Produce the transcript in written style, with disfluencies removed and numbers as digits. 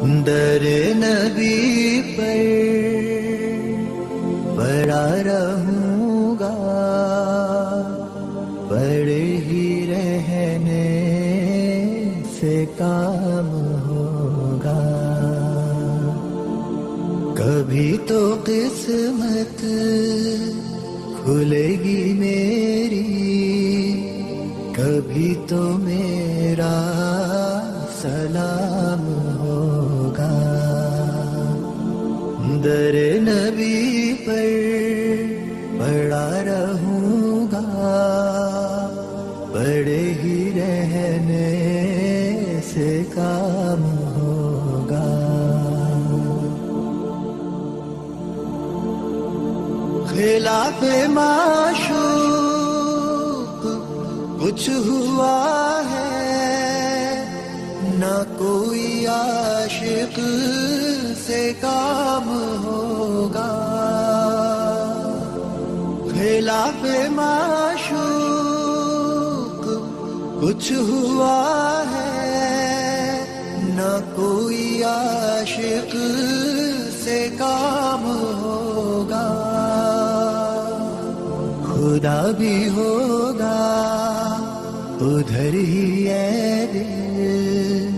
در نبی پر پڑا رہوں گا، پڑے ہی رہنے سے کام ہوگا. کبھی تو قسمت کھلے گی میری، کبھی تو میرا سلام ہوگا. در نبی پر پڑا رہوں گا، پڑے ہی رہنے سے کام ہوگا. خلاف معشوق کچھ ہوا ہے، نہ کوئی عاشق سے کام ہوگا. خلاف معشوق کچھ ہوا ہے، نہ کوئی عاشق سے کام ہوگا. خدا بھی ہوگا ادھر ہی اے دل،